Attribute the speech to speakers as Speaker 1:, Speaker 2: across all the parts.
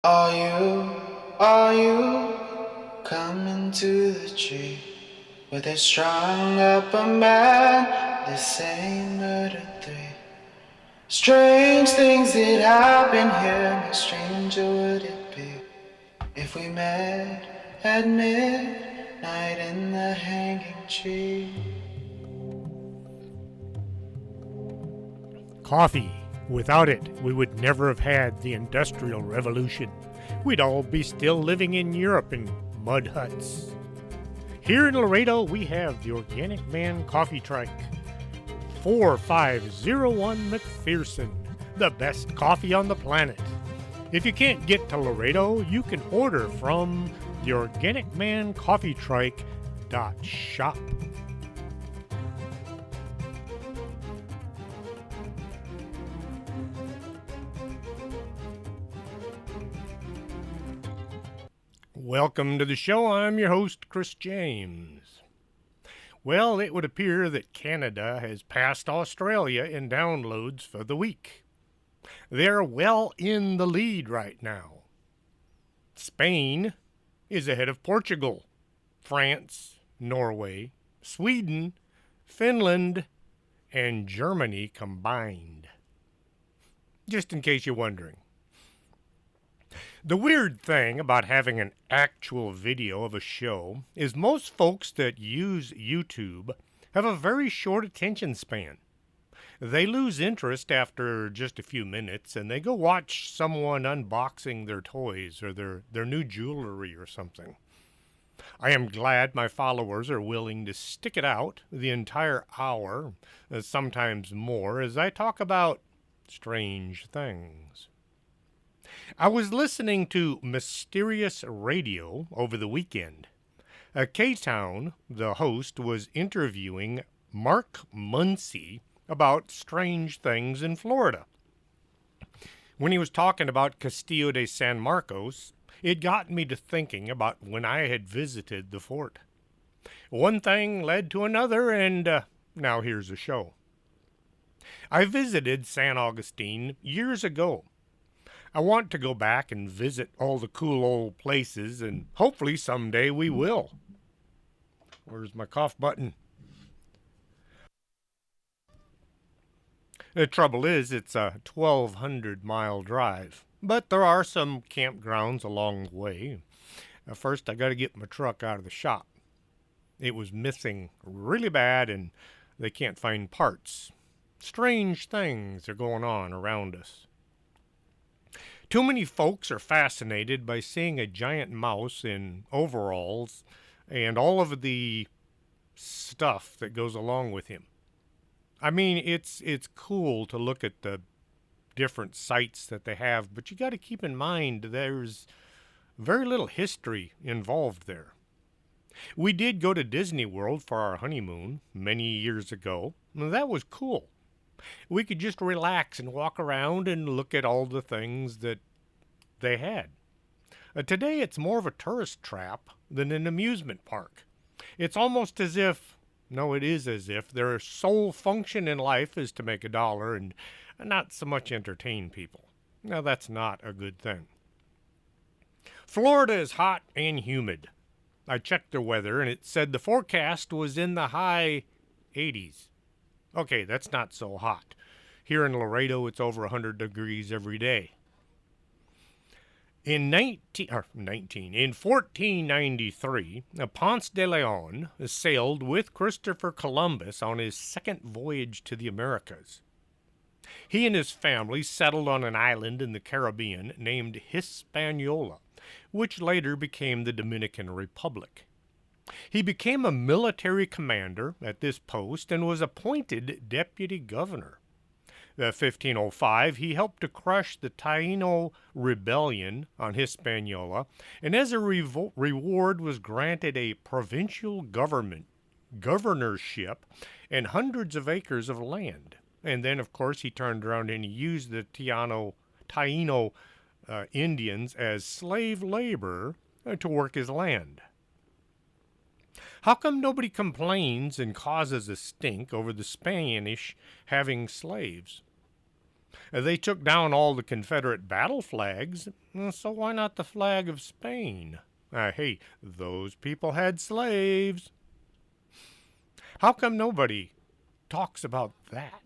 Speaker 1: Are you coming to the tree where they strung up a man? They say murder three. Strange things that happen here. How stranger would it be if we met at midnight in the hanging tree?
Speaker 2: Coffee. Without it, we would never have had the Industrial Revolution. We'd all be still living in Europe in mud huts. Here in Laredo, we have the Organic Man Coffee Trike. 4501 McPherson, the best coffee on the planet. If you can't get to Laredo, you can order from the Organic Man Coffee Trike.shop. Welcome to the show. I'm your host, Chris James. Well, it would appear that Canada has passed Australia in downloads for the week. They're well in the lead right now. Spain is ahead of Portugal, France, Norway, Sweden, Finland, and Germany combined. Just in case you're wondering. The weird thing about having an actual video of a show is most folks that use YouTube have a very short attention span. They lose interest after just a few minutes and they go watch someone unboxing their toys or their new jewelry or something. I am glad my followers are willing to stick it out the entire hour, sometimes more, as I talk about strange things. I was listening to Mysterious Radio over the weekend. K-Town, the host, was interviewing Mark Muncy about strange things in Florida. When he was talking about Casillo de San Marcos, it got me to thinking about when I had visited the fort. One thing led to another, and now here's a show. I visited San Augustine years ago. I want to go back and visit all the cool old places, and hopefully someday we will. Where's my cough button? The trouble is, it's a 1,200-mile drive, but there are some campgrounds along the way. First, I got to get my truck out of the shop. It was missing really bad, and they can't find parts. Strange things are going on around us. Too many folks are fascinated by seeing a giant mouse in overalls and all of the stuff that goes along with him. I mean, it's cool to look at the different sites that they have, but you got to keep in mind there's very little history involved there. We did go to Disney World for our honeymoon many years ago. That was cool. We could just relax and walk around and look at all the things that they had. Today, it's more of a tourist trap than an amusement park. It's almost as if, no, it is as if their sole function in life is to make a dollar and not so much entertain people. Now, that's not a good thing. Florida is hot and humid. I checked the weather and it said the forecast was in the high 80s. Okay, that's not so hot. Here in Laredo, it's over 100 degrees every day. In 1493, Ponce de Leon sailed with Christopher Columbus on his second voyage to the Americas. He and his family settled on an island in the Caribbean named Hispaniola, which later became the Dominican Republic. He became a military commander at this post and was appointed deputy governor. In 1505, he helped to crush the Taino rebellion on Hispaniola, and as a reward was granted a provincial governorship and hundreds of acres of land. And then, of course, he turned around and he used the Taino Indians as slave labor to work his land. How come nobody complains and causes a stink over the Spanish having slaves? They took down all the Confederate battle flags, so why not the flag of Spain? Hey, those people had slaves. How come nobody talks about that?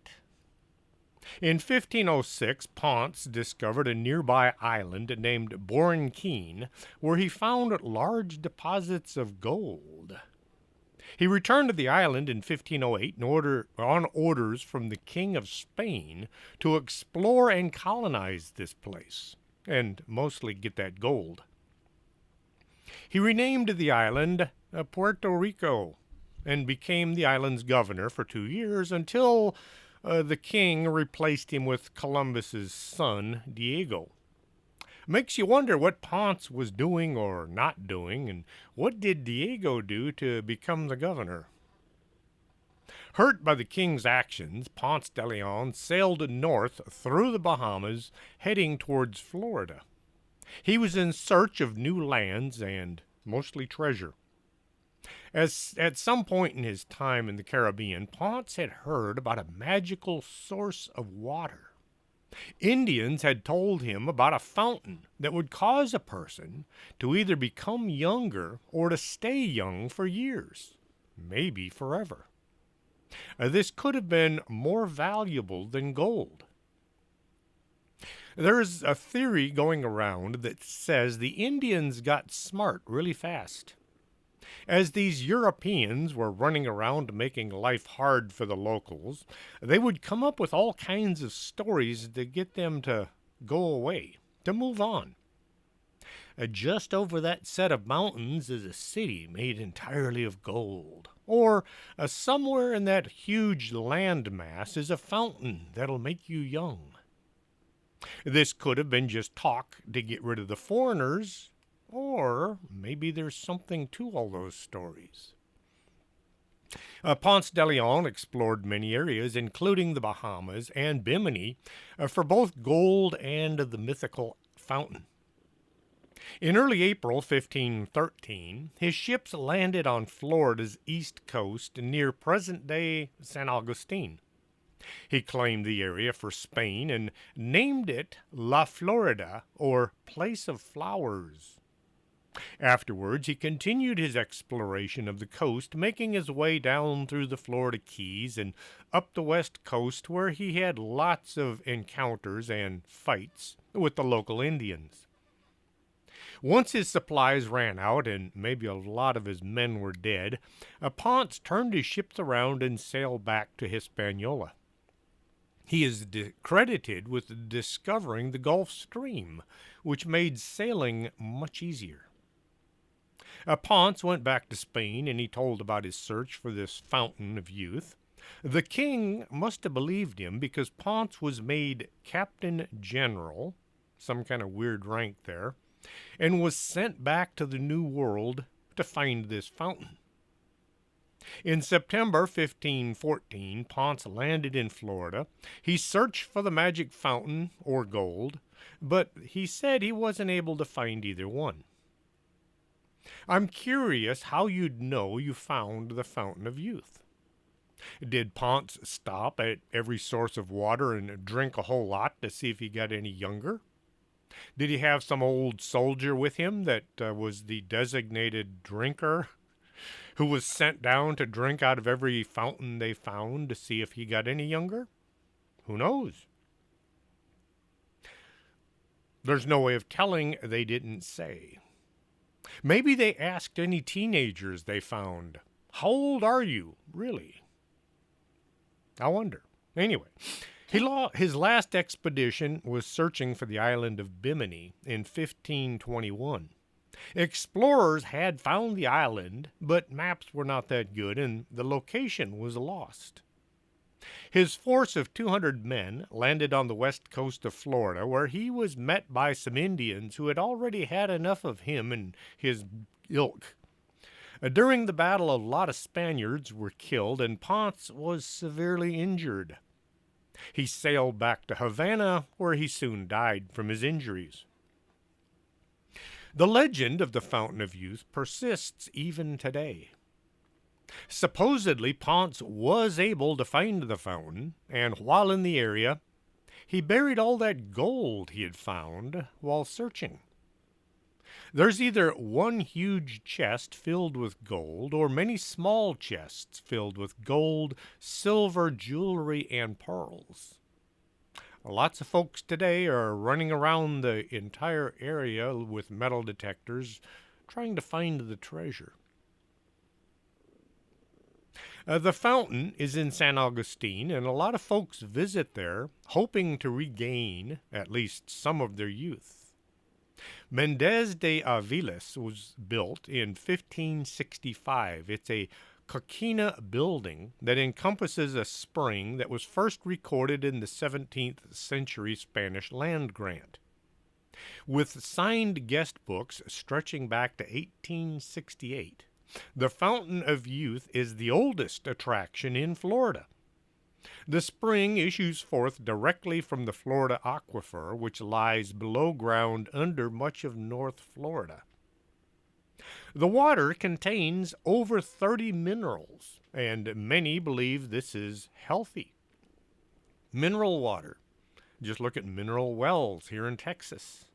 Speaker 2: In 1506, Ponce discovered a nearby island named Borinquin, where he found large deposits of gold. He returned to the island in 1508 on orders from the King of Spain to explore and colonize this place, and mostly get that gold. He renamed the island Puerto Rico and became the island's governor for 2 years until the king replaced him with Columbus's son, Diego. Makes you wonder what Ponce was doing or not doing, and what did Diego do to become the governor? Hurt by the king's actions, Ponce de Leon sailed north through the Bahamas, heading towards Florida. He was in search of new lands and mostly treasure. As at some point in his time in the Caribbean, Ponce had heard about a magical source of water. Indians had told him about a fountain that would cause a person to either become younger or to stay young for years, maybe forever. This could have been more valuable than gold. There's a theory going around that says the Indians got smart really fast. As these Europeans were running around making life hard for the locals, they would come up with all kinds of stories to get them to go away, to move on. Just over that set of mountains is a city made entirely of gold. Or somewhere in that huge land mass is a fountain that'll make you young. This could have been just talk to get rid of the foreigners, or maybe there's something to all those stories. Ponce de Leon explored many areas, including the Bahamas and Bimini, for both gold and the mythical fountain. In early April 1513, his ships landed on Florida's east coast near present-day San Augustine. He claimed the area for Spain and named it La Florida, or Place of Flowers. Afterwards, he continued his exploration of the coast, making his way down through the Florida Keys and up the west coast, where he had lots of encounters and fights with the local Indians. Once his supplies ran out and maybe a lot of his men were dead, Ponce turned his ships around and sailed back to Hispaniola. He is credited with discovering the Gulf Stream, which made sailing much easier. Ponce went back to Spain, and he told about his search for this fountain of youth. The king must have believed him, because Ponce was made Captain General, some kind of weird rank there, and was sent back to the New World to find this fountain. In September 1514, Ponce landed in Florida. He searched for the magic fountain or gold, but he said he wasn't able to find either one. I'm curious how you'd know you found the fountain of youth. Did Ponce stop at every source of water and drink a whole lot to see if he got any younger? Did he have some old soldier with him that was the designated drinker, who was sent down to drink out of every fountain they found to see if he got any younger? Who knows? There's no way of telling. They didn't say. Maybe they asked any teenagers they found, "How old are you, really?" I wonder. Anyway, his last expedition was searching for the island of Bimini in 1521. Explorers had found the island, but maps were not that good, and the location was lost. His force of 200 men landed on the west coast of Florida, where he was met by some Indians who had already had enough of him and his ilk. During the battle, a lot of Spaniards were killed, and Ponce was severely injured. He sailed back to Havana, where he soon died from his injuries. The legend of the Fountain of Youth persists even today. Supposedly, Ponce was able to find the fountain, and while in the area, He buried all that gold he had found while searching. There's either one huge chest filled with gold or many small chests filled with gold, silver, jewelry, and pearls. Lots of folks today are running around the entire area with metal detectors trying to find the treasure. The fountain is in San Augustine, and a lot of folks visit there hoping to regain at least some of their youth. Mendez de Aviles was built in 1565. It's a coquina building that encompasses a spring that was first recorded in the 17th century Spanish land grant. With signed guest books stretching back to 1868, the Fountain of Youth is the oldest attraction in Florida. The spring issues forth directly from the Florida aquifer, which lies below ground under much of North Florida. The water contains over 30 minerals, and many believe this is healthy. Mineral water. Just look at mineral wells here in Texas.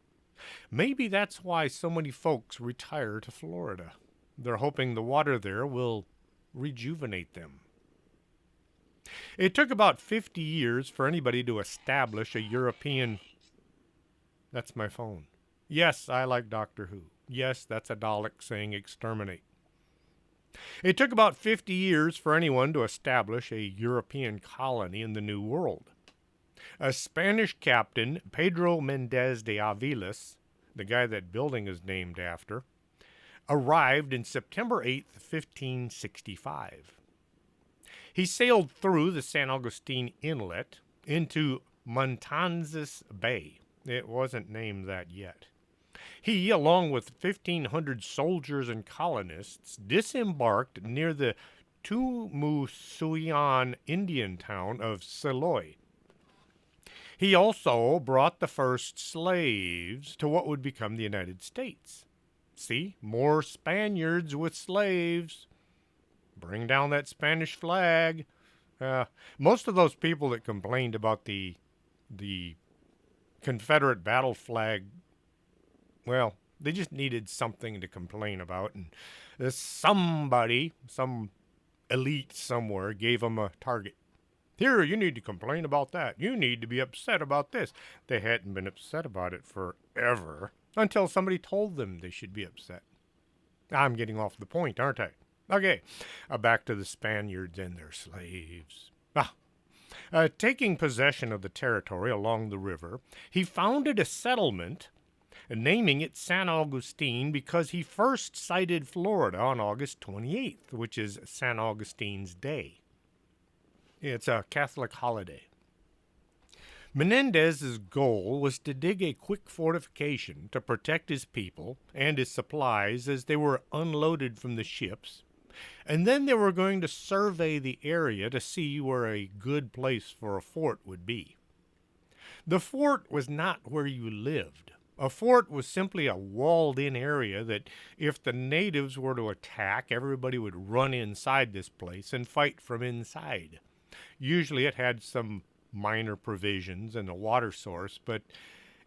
Speaker 2: Maybe that's why so many folks retire to Florida. They're hoping the water there will rejuvenate them. It took about 50 years for anybody to establish a European... That's my phone. Yes, I like Doctor Who. Yes, that's a Dalek saying exterminate. It took about 50 years for anyone to establish a European colony in the New World. A Spanish captain, Pedro Mendez de Aviles, the guy that building is named after, arrived in September 8th, 1565. He sailed through the San Augustine Inlet into Matanzas Bay. It wasn't named that yet. He, along with 1,500 soldiers and colonists, disembarked near the Tumusuyan Indian town of Seloy. He also brought the first slaves to what would become the United States. See, more Spaniards with slaves. Bring down that Spanish flag. Most of those people that complained about the Confederate battle flag, well, they just needed something to complain about, and somebody, some elite somewhere, gave them a target. Here, you need to complain about that. You need to be upset about this. They hadn't been upset about it forever until somebody told them they should be upset. I'm getting off the point, aren't I? Okay, back to the Spaniards and their slaves. Taking possession of the territory along the river, he founded a settlement, naming it San Augustine because he first sighted Florida on August 28th, which is San Augustine's Day. It's a Catholic holiday. Menendez's goal was to dig a quick fortification to protect his people and his supplies as they were unloaded from the ships, and then they were going to survey the area to see where a good place for a fort would be. The fort was not where you lived. A fort was simply a walled-in area that if the natives were to attack, everybody would run inside this place and fight from inside. Usually it had some minor provisions and a water source, but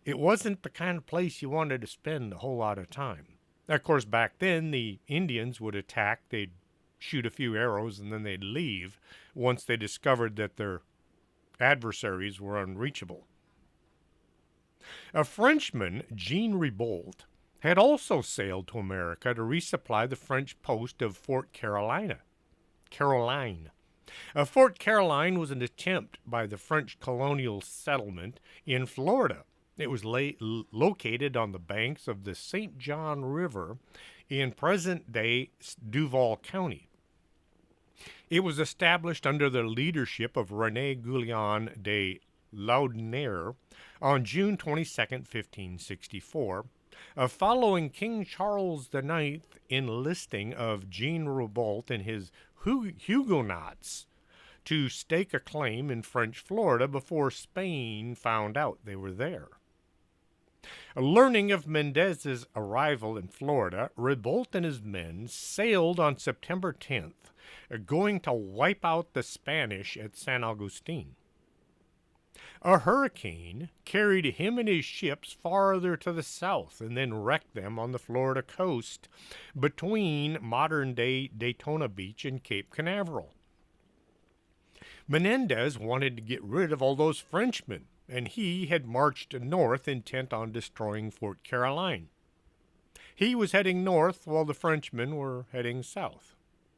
Speaker 2: it wasn't the kind of place you wanted to spend a whole lot of time. Of course, back then, the Indians would attack, they'd shoot a few arrows, and then they'd leave once they discovered that their adversaries were unreachable. A Frenchman, Jean Ribault, had also sailed to America to resupply the French post of Fort Caroline. Fort Caroline was an attempt by the French colonial settlement in Florida. It was located on the banks of the St. John River in present-day Duval County. It was established under the leadership of René Guillaume de Laudonnière on June 22, 1564, following King Charles IX enlisting of Jean Ribault and his Huguenots to stake a claim in French Florida before Spain found out they were there. Learning of Mendez's arrival in Florida, Ribault and his men sailed on September 10th, going to wipe out the Spanish at San Augustine. A hurricane carried him and his ships farther to the south and then wrecked them on the Florida coast between modern-day Daytona Beach and Cape Canaveral. Menendez wanted to get rid of all those Frenchmen, and he had marched north intent on destroying Fort Caroline. He was heading north while the Frenchmen were heading south.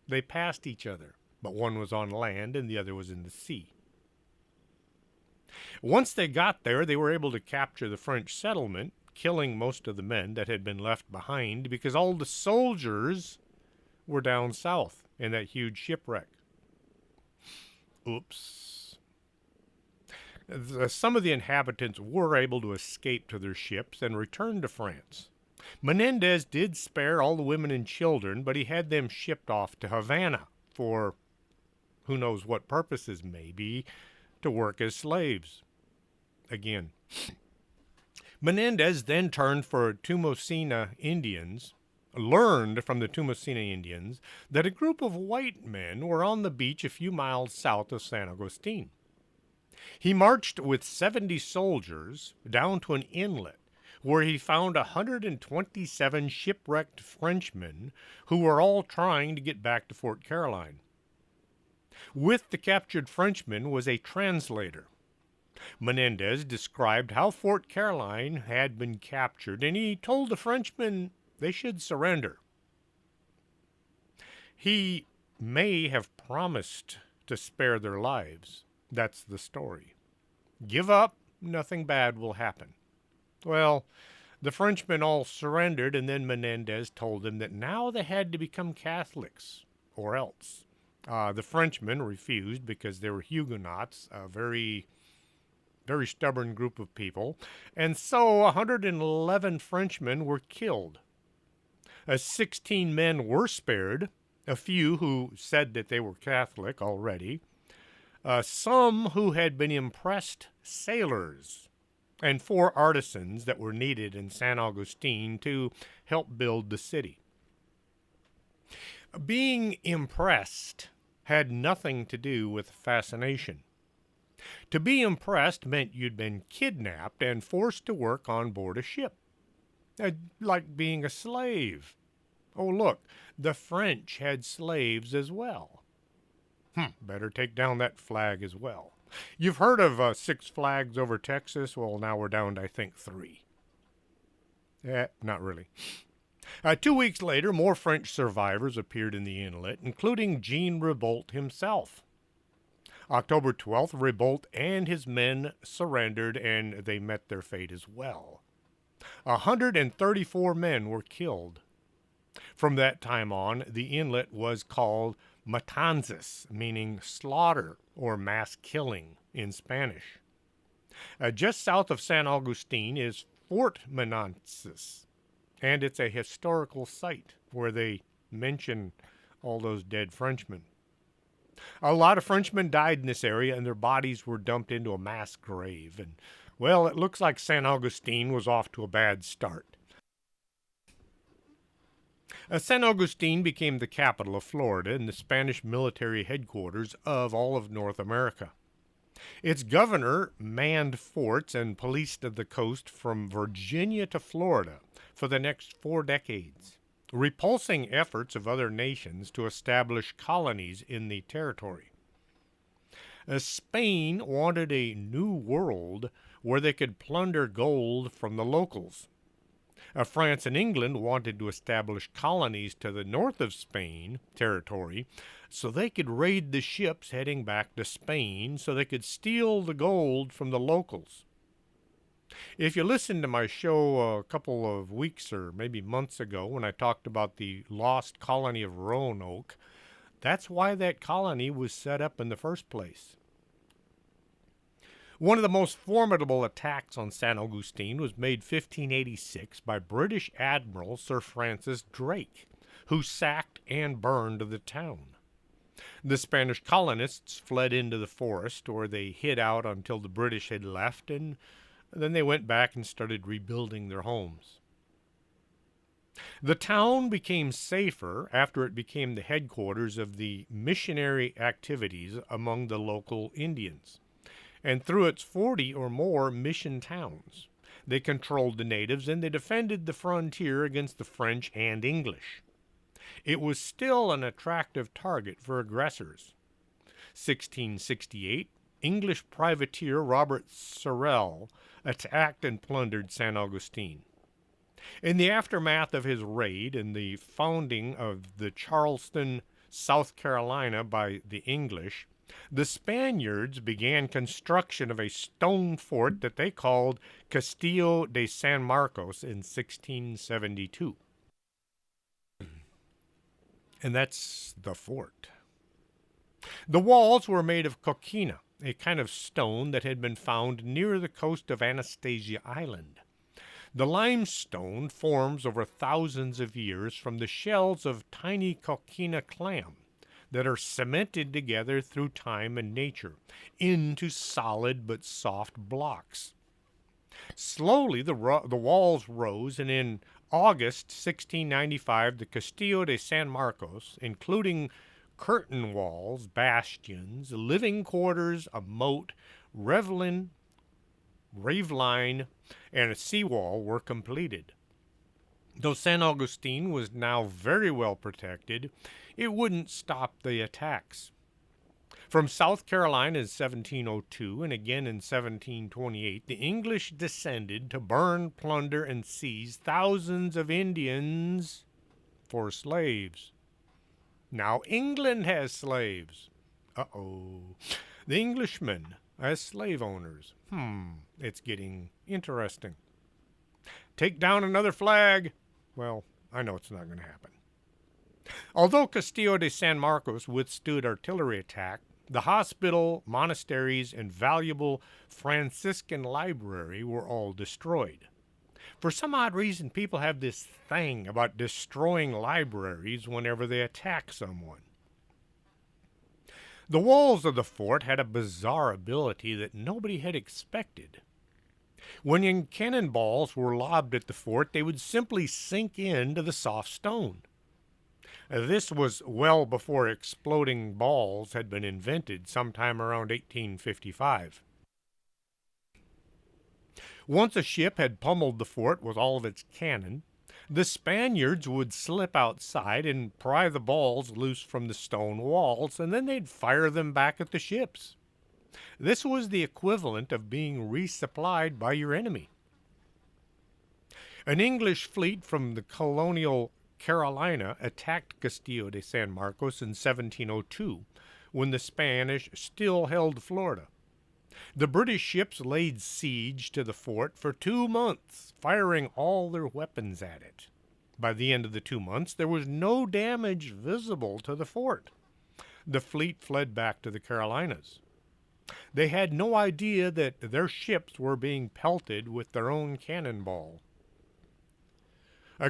Speaker 2: They passed each other, but one was on land and the other was in the sea. Once they got there, they were able to capture the French settlement, killing most of the men that had been left behind because all the soldiers were down south in that huge shipwreck. Oops. Some of the inhabitants were able to escape to their ships and return to France. Menendez did spare all the women and children, but he had them shipped off to Havana for who knows what purposes, maybe to work as slaves. Again. Menendez then turned for Tumosina Indians, learned from the Tumosina Indians that a group of white men were on the beach a few miles south of San Augustine. He marched with 70 soldiers down to an inlet where he found 127 shipwrecked Frenchmen who were all trying to get back to Fort Caroline. With the captured Frenchmen was a translator. Menendez described how Fort Caroline had been captured, and he told the Frenchmen they should surrender. He may have promised to spare their lives. That's the story. Give up, nothing bad will happen. Well, the Frenchmen all surrendered, and then Menendez told them that now they had to become Catholics, or else. The Frenchmen refused because they were Huguenots, a very stubborn group of people, and so 111 Frenchmen were killed. 16 men were spared, a few who said that they were Catholic already, some who had been impressed sailors, and 4 artisans that were needed in San Augustine to help build the city. Being impressed had nothing to do with fascination. To be impressed meant you'd been kidnapped and forced to work on board a ship, like being a slave. Oh, look, the French had slaves as well. Better take down that flag as well. You've heard of 6 flags over Texas? Well, now we're down to, I think, 3. Not really. 2 weeks later, more French survivors appeared in the inlet, including Jean Ribault himself. October 12th, Ribault and his men surrendered, and they met their fate as well. 134 men were killed. From that time on, the inlet was called Matanzas, meaning slaughter or mass killing in Spanish. Just south of San Augustine is Fort Matanzas, and it's a historical site where they mention all those dead Frenchmen. A lot of Frenchmen died in this area, and their bodies were dumped into a mass grave. And, well, it looks like San Augustine was off to a bad start. San Augustine became the capital of Florida and the Spanish military headquarters of all of North America. Its governor manned forts and policed the coast from Virginia to Florida for the next 4 decades, repulsing efforts of other nations to establish colonies in the territory. Spain wanted a new world where they could plunder gold from the locals. France and England wanted to establish colonies to the north of Spain territory so they could raid the ships heading back to Spain so they could steal the gold from the locals. If you listened to my show a couple of weeks or maybe months ago when I talked about the lost colony of Roanoke, that's why that colony was set up in the first place. One of the most formidable attacks on San Augustine was made 1586 by British Admiral Sir Francis Drake, who sacked and burned the town. The Spanish colonists fled into the forest, where they hid out until the British had left, and then they went back and started rebuilding their homes. The town became safer after it became the headquarters of the missionary activities among the local Indians. and through its 40 or more mission towns. They controlled the natives and they defended the frontier against the French and English. It was still an attractive target for aggressors. 1668, English privateer Robert Sorel attacked and plundered San Augustine. In the aftermath of his raid and the founding of the Charleston, South Carolina by the English, the Spaniards began construction of a stone fort that they called Casillo de San Marcos in 1672. And that's the fort. The walls were made of coquina, a kind of stone that had been found near the coast of Anastasia Island. The limestone forms over thousands of years from the shells of tiny coquina clam that are cemented together through time and nature into solid but soft blocks. Slowly, the walls rose, and in August 1695, the Castillo de San Marcos, including curtain walls, bastions, living quarters, a moat, raveline, and a seawall, were completed. Though San Augustine was now very well protected, it wouldn't stop the attacks. From South Carolina in 1702 and again in 1728, the English descended to burn, plunder, and seize thousands of Indians for slaves. Now England has slaves. Uh-oh. The Englishmen as slave owners. It's getting interesting. Take down another flag. Well, I know it's not going to happen. Although Castillo de San Marcos withstood artillery attack, the hospital, monasteries, and valuable Franciscan library were all destroyed. For some odd reason, people have this thing about destroying libraries whenever they attack someone. The walls of the fort had a bizarre ability that nobody had expected. When cannonballs were lobbed at the fort, they would simply sink into the soft stone. This was well before exploding balls had been invented, sometime around 1855. Once a ship had pummeled the fort with all of its cannon, the Spaniards would slip outside and pry the balls loose from the stone walls, and then they'd fire them back at the ships. This was the equivalent of being resupplied by your enemy. An English fleet from the colonial Carolina attacked Castillo de San Marcos in 1702, when the Spanish still held Florida. The British ships laid siege to the fort for 2 months, firing all their weapons at it. By the end of the 2 months, there was no damage visible to the fort. The fleet fled back to the Carolinas. They had no idea that their ships were being pelted with their own cannonball.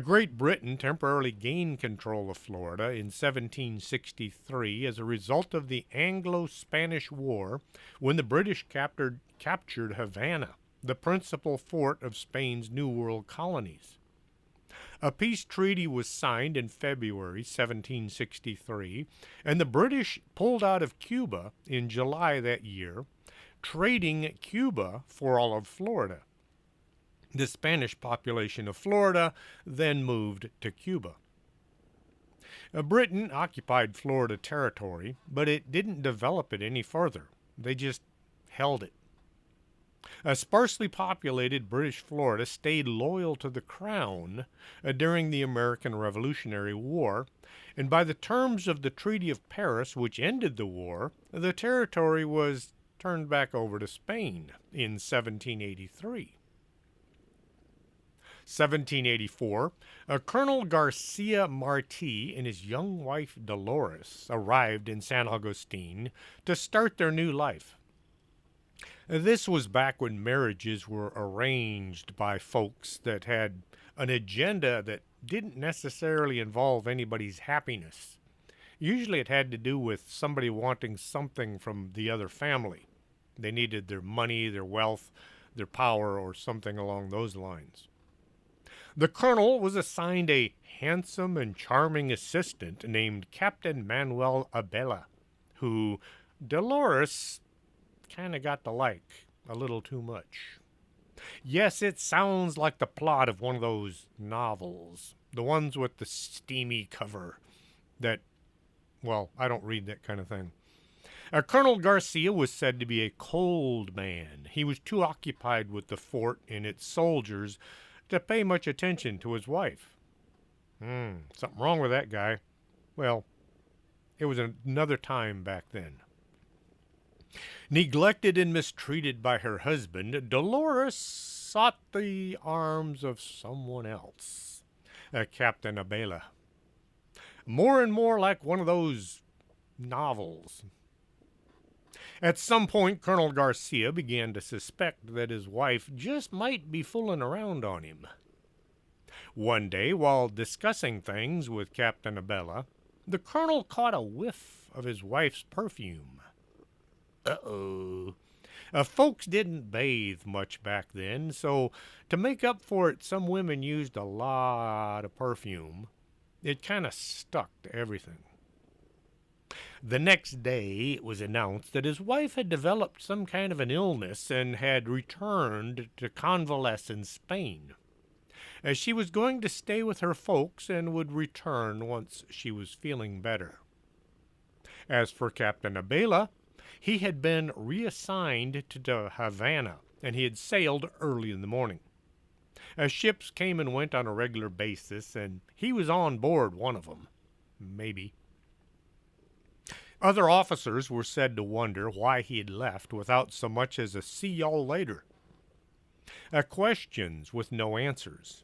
Speaker 2: Great Britain temporarily gained control of Florida in 1763 as a result of the Anglo-Spanish War, when the British captured Havana, the principal fort of Spain's New World colonies. A peace treaty was signed in February 1763, and the British pulled out of Cuba in July that year, trading Cuba for all of Florida. The Spanish population of Florida then moved to Cuba. Britain occupied Florida territory, but it didn't develop it any further. They just held it. A sparsely populated British Florida stayed loyal to the Crown during the American Revolutionary War, and by the terms of the Treaty of Paris, which ended the war, the territory was turned back over to Spain in 1783. 1784, Colonel Garcia Marti and his young wife Dolores arrived in San Augustine to start their new life. This was back when marriages were arranged by folks that had an agenda that didn't necessarily involve anybody's happiness. Usually it had to do with somebody wanting something from the other family. They needed their money, their wealth, their power, or something along those lines. The colonel was assigned a handsome and charming assistant named Captain Manuel Abella, who Dolores kind of got to like a little too much. Yes, it sounds like the plot of one of those novels, the ones with the steamy cover that, well, I don't read that kind of thing. Colonel Garcia was said to be a cold man. He was too occupied with the fort and its soldiers to pay much attention to his wife. Something wrong with that guy. Well, it was another time back then. Neglected and mistreated by her husband, Dolores sought the arms of someone else, Captain Abela. More and more like one of those novels. At some point, Colonel Garcia began to suspect that his wife just might be fooling around on him. One day, while discussing things with Captain Abela, the colonel caught a whiff of his wife's perfume. Uh-oh. Folks didn't bathe much back then, so to make up for it, some women used a lot of perfume. It kind of stuck to everything. The next day, it was announced that his wife had developed some kind of an illness and had returned to convalesce in Spain. As she was going to stay with her folks and would return once she was feeling better. As for Captain Abela, he had been reassigned to Havana, and he had sailed early in the morning. Ships came and went on a regular basis, and he was on board one of them. Maybe. Other officers were said to wonder why he had left without so much as a see y'all later. Questions with no answers.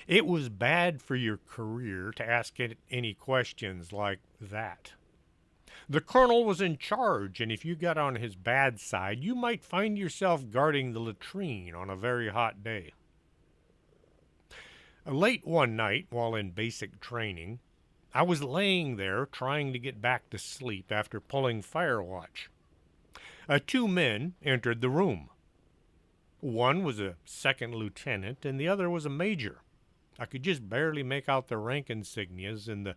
Speaker 2: It was bad for your career to ask any questions like that. The colonel was in charge, and if you got on his bad side, you might find yourself guarding the latrine on a very hot day. Late one night, while in basic training, I was laying there trying to get back to sleep after pulling fire watch. Two men entered the room. One was a second lieutenant, and the other was a major. I could just barely make out their rank insignias in the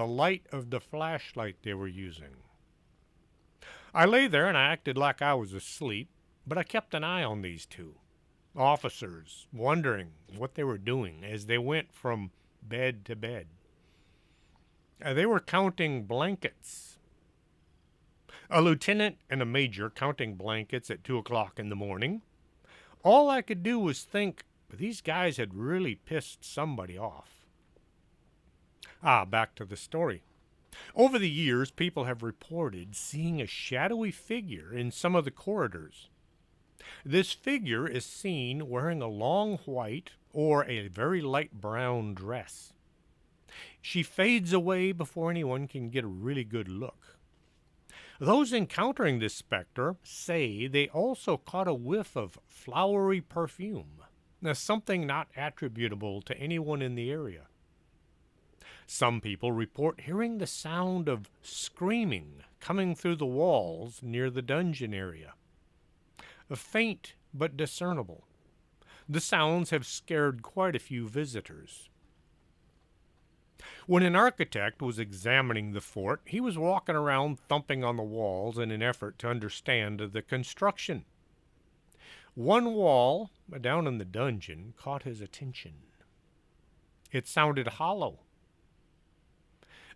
Speaker 2: light of the flashlight they were using. I lay there and I acted like I was asleep, but I kept an eye on these two officers, wondering what they were doing as they went from bed to bed. They were counting blankets. A lieutenant and a major counting blankets at 2 o'clock in the morning. All I could do was think, these guys had really pissed somebody off. Back to the story. Over the years, people have reported seeing a shadowy figure in some of the corridors. This figure is seen wearing a long white or a very light brown dress. She fades away before anyone can get a really good look. Those encountering this specter say they also caught a whiff of flowery perfume, something not attributable to anyone in the area. Some people report hearing the sound of screaming coming through the walls near the dungeon area. Faint but discernible. The sounds have scared quite a few visitors. When an architect was examining the fort, he was walking around thumping on the walls in an effort to understand the construction. One wall down in the dungeon caught his attention. It sounded hollow.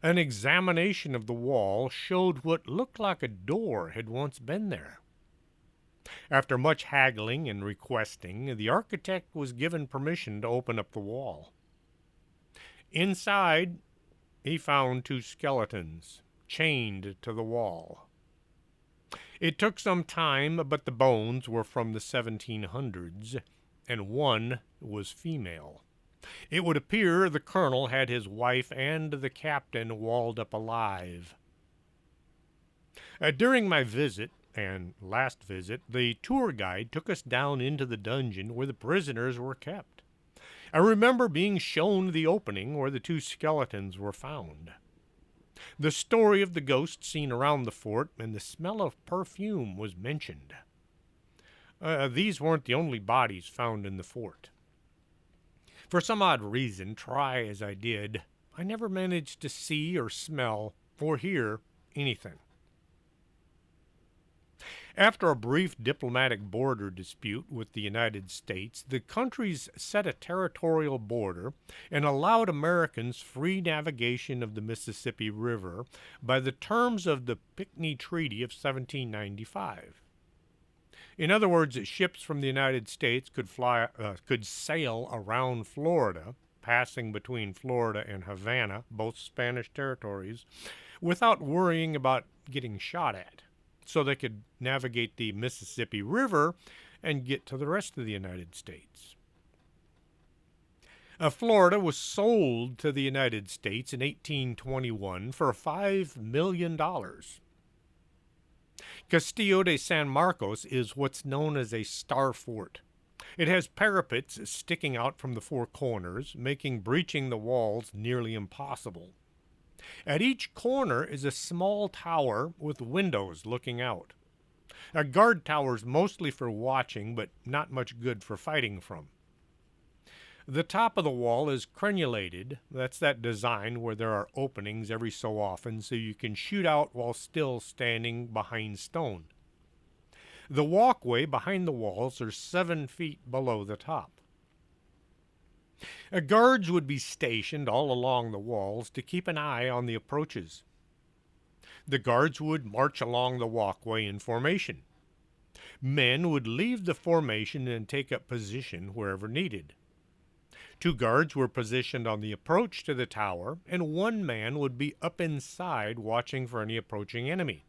Speaker 2: An examination of the wall showed what looked like a door had once been there. After much haggling and requesting, the architect was given permission to open up the wall. Inside, he found 2 skeletons chained to the wall. It took some time, but the bones were from the 1700s, and one was female. It would appear the colonel had his wife and the captain walled up alive. During my visit, and last visit, the tour guide took us down into the dungeon where the prisoners were kept. I remember being shown the opening where the 2 skeletons were found. The story of the ghosts seen around the fort and the smell of perfume was mentioned. These weren't the only bodies found in the fort. For some odd reason, try as I did, I never managed to see or smell or hear anything. After a brief diplomatic border dispute with the United States, the countries set a territorial border and allowed Americans free navigation of the Mississippi River by the terms of the Pinckney Treaty of 1795. In other words, ships from the United States could sail around Florida, passing between Florida and Havana, both Spanish territories, without worrying about getting shot at. So they could navigate the Mississippi River and get to the rest of the United States. Florida was sold to the United States in 1821 for $5 million. Casillo de San Marcos is what's known as a star fort. It has parapets sticking out from the four corners, making breaching the walls nearly impossible. At each corner is a small tower with windows looking out. Guard towers mostly for watching, but not much good for fighting from. The top of the wall is crenulated. That's that design where there are openings every so often so you can shoot out while still standing behind stone. The walkway behind the walls are 7 feet below the top. Guards would be stationed all along the walls to keep an eye on the approaches. The guards would march along the walkway in formation. Men would leave the formation and take up position wherever needed. 2 guards were positioned on the approach to the tower, and 1 man would be up inside watching for any approaching enemy.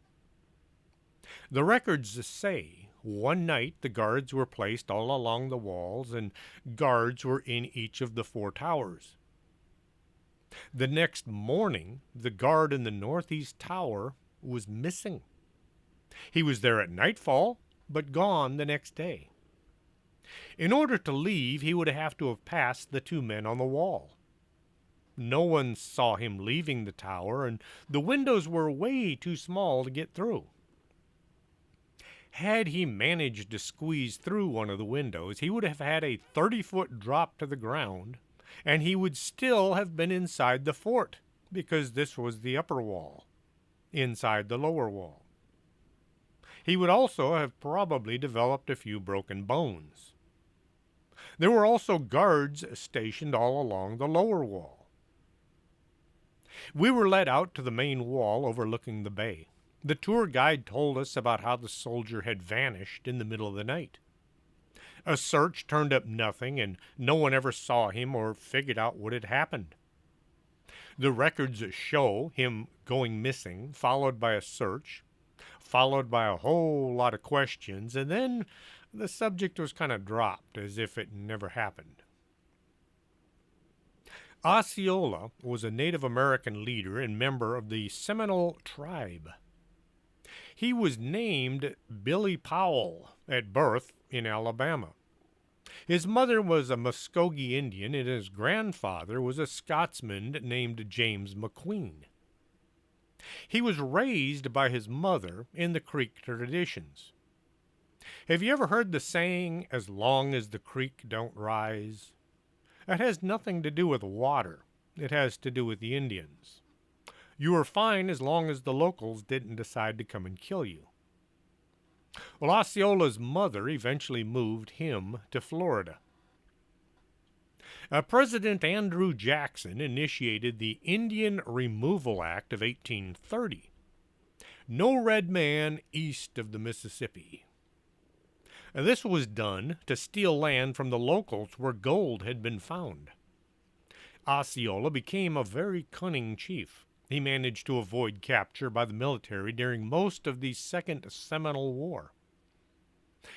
Speaker 2: The records say one night the guards were placed all along the walls, and guards were in each of the 4 towers. The next morning, the guard in the northeast tower was missing. He was there at nightfall, but gone the next day. In order to leave, he would have to have passed the 2 men on the wall. No one saw him leaving the tower, and the windows were way too small to get through. Had he managed to squeeze through one of the windows, he would have had a 30-foot drop to the ground, and he would still have been inside the fort, because this was the upper wall, inside the lower wall. He would also have probably developed a few broken bones. There were also guards stationed all along the lower wall. We were led out to the main wall overlooking the bay. The tour guide told us about how the soldier had vanished in the middle of the night. A search turned up nothing, and no one ever saw him or figured out what had happened. The records show him going missing, followed by a search, followed by a whole lot of questions, and then the subject was kind of dropped as if it never happened. Osceola was a Native American leader and member of the Seminole tribe. He was named Billy Powell at birth in Alabama. His mother was a Muskogee Indian, and his grandfather was a Scotsman named James McQueen. He was raised by his mother in the Creek traditions. Have you ever heard the saying, "as long as the creek don't rise"? That has nothing to do with water. It has to do with the Indians. You were fine as long as the locals didn't decide to come and kill you. Well, Osceola's mother eventually moved him to Florida. President Andrew Jackson initiated the Indian Removal Act of 1830. No red man east of the Mississippi. This was done to steal land from the locals where gold had been found. Osceola became a very cunning chief. He managed to avoid capture by the military during most of the Second Seminole War.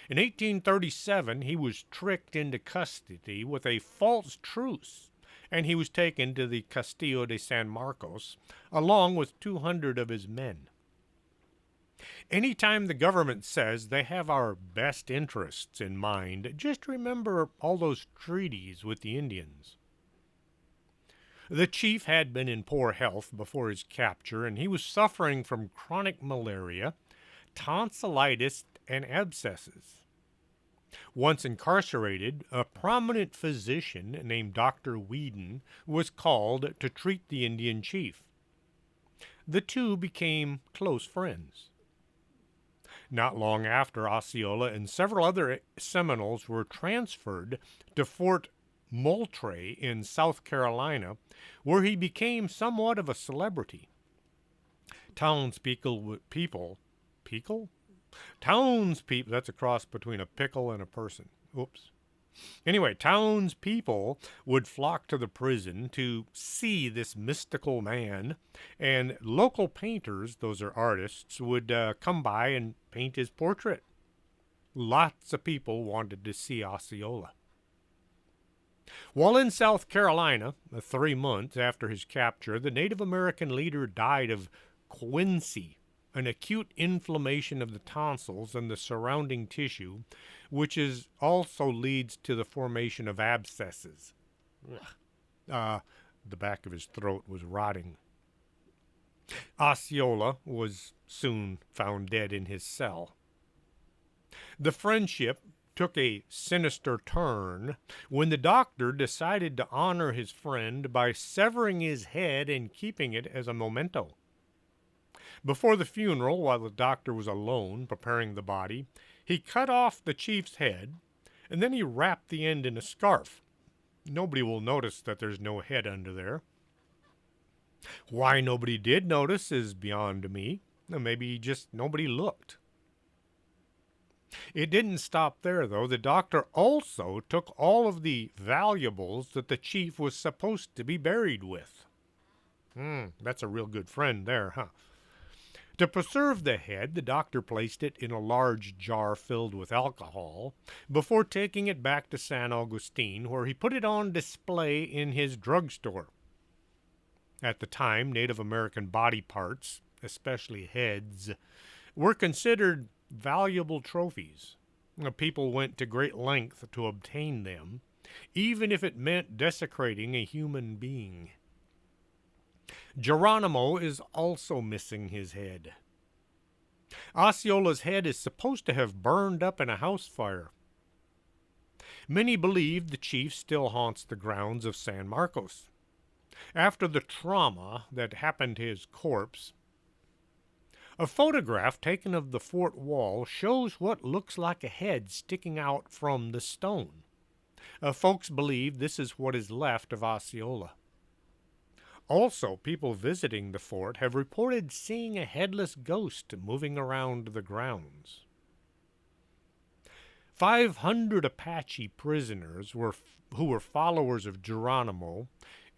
Speaker 2: In 1837, he was tricked into custody with a false truce, and he was taken to the Casillo de San Marcos, along with 200 of his men. Anytime the government says they have our best interests in mind, just remember all those treaties with the Indians. The chief had been in poor health before his capture, and he was suffering from chronic malaria, tonsillitis, and abscesses. Once incarcerated, a prominent physician named Dr. Whedon was called to treat the Indian chief. The two became close friends. Not long after, Osceola and several other Seminoles were transferred to Fort Moultrie in South Carolina, where he became somewhat of a celebrity. Townspeople, townspeople, that's a cross between a pickle and a person. Oops. Anyway, townspeople would flock to the prison to see this mystical man, and local painters, those are artists, would come by and paint his portrait. Lots of people wanted to see Osceola. While in South Carolina, 3 months after his capture, the Native American leader died of quinsy, an acute inflammation of the tonsils and the surrounding tissue, which also leads to the formation of abscesses. The back of his throat was rotting. Osceola was soon found dead in his cell. The friendship took a sinister turn when the doctor decided to honor his friend by severing his head and keeping it as a memento. Before the funeral, while the doctor was alone preparing the body, he cut off the chief's head, and then he wrapped the end in a scarf. Nobody will notice that there's no head under there. Why nobody did notice is beyond me. Maybe just nobody looked. It didn't stop there, though. The doctor also took all of the valuables that the chief was supposed to be buried with. That's a real good friend there, huh? To preserve the head, the doctor placed it in a large jar filled with alcohol before taking it back to San Augustine, where he put it on display in his drugstore. At the time, Native American body parts, especially heads, were considered valuable trophies. People went to great length to obtain them, even if it meant desecrating a human being. Geronimo is also missing his head. Osceola's head is supposed to have burned up in a house fire. Many believe the chief still haunts the grounds of San Marcos. After the trauma that happened to his corpse, a photograph taken of the fort wall shows what looks like a head sticking out from the stone. Folks believe this is what is left of Osceola. Also, people visiting the fort have reported seeing a headless ghost moving around the grounds. 500 Apache prisoners who were followers of Geronimo,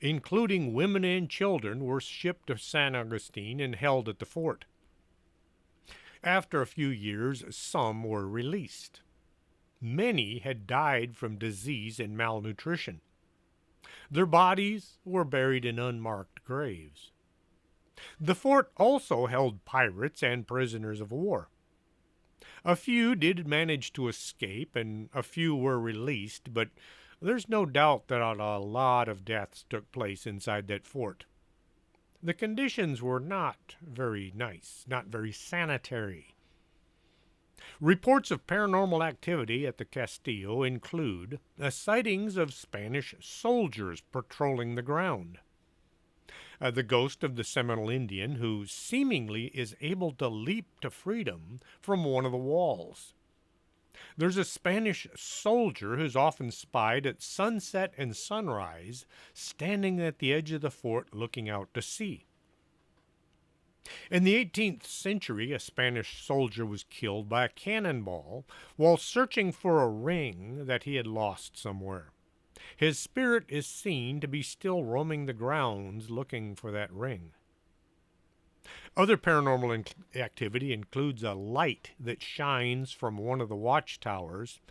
Speaker 2: including women and children, were shipped to San Augustine and held at the fort. After a few years, some were released. Many had died from disease and malnutrition. Their bodies were buried in unmarked graves. The fort also held pirates and prisoners of war. A few did manage to escape, and a few were released, but there's no doubt that a lot of deaths took place inside that fort. The conditions were not very nice, not very sanitary. Reports of paranormal activity at the Castillo include sightings of Spanish soldiers patrolling the ground, the ghost of the Seminole Indian who seemingly is able to leap to freedom from one of the walls. There's a Spanish soldier who's often spied at sunset and sunrise, standing at the edge of the fort looking out to sea. In the 18th century, a Spanish soldier was killed by a cannonball while searching for a ring that he had lost somewhere. His spirit is seen to be still roaming the grounds looking for that ring. Other paranormal activity includes a light that shines from one of the watchtowers,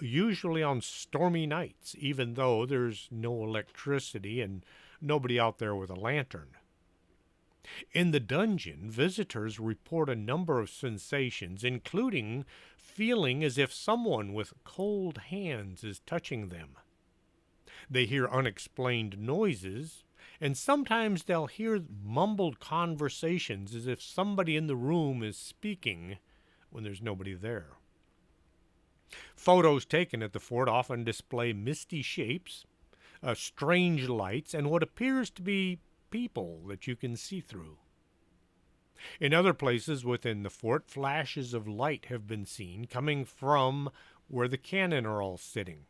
Speaker 2: usually on stormy nights, even though there's no electricity and nobody out there with a lantern. In the dungeon, visitors report a number of sensations, including feeling as if someone with cold hands is touching them. They hear unexplained noises, and sometimes they'll hear mumbled conversations as if somebody in the room is speaking when there's nobody there. Photos taken at the fort often display misty shapes, strange lights, and what appears to be people that you can see through. In other places within the fort, flashes of light have been seen coming from where the cannon are all sitting.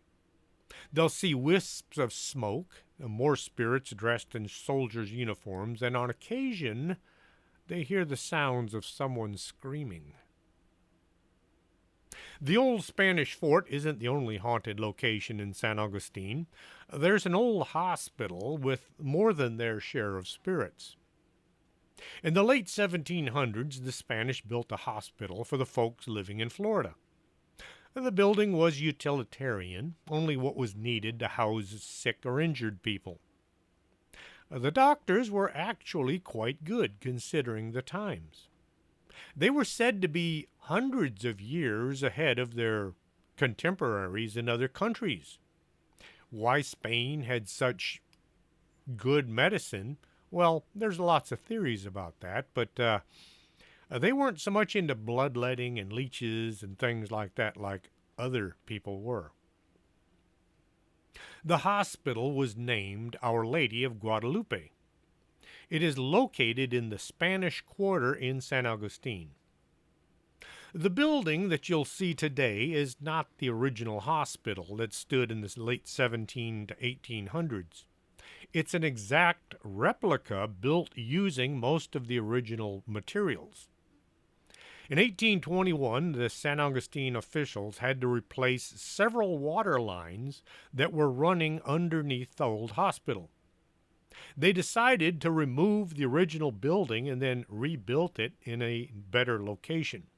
Speaker 2: They'll see wisps of smoke, more spirits dressed in soldiers' uniforms, and on occasion they hear the sounds of someone screaming. The old Spanish fort isn't the only haunted location in San Augustine. There's an old hospital with more than their share of spirits. In the late 1700s, the Spanish built a hospital for the folks living in Florida. The building was utilitarian, only what was needed to house sick or injured people. The doctors were actually quite good considering the times. They were said to be hundreds of years ahead of their contemporaries in other countries. Why Spain had such good medicine, well, there's lots of theories about that, but they weren't so much into bloodletting and leeches and things like that like other people were. The hospital was named Our Lady of Guadalupe. It is located in the Spanish Quarter in San Augustine. The building that you'll see today is not the original hospital that stood in the late 17 to 1800s. It's an exact replica built using most of the original materials. In 1821, the San Augustine officials had to replace several water lines that were running underneath the old hospital. They decided to remove the original building and then rebuilt it in a better location.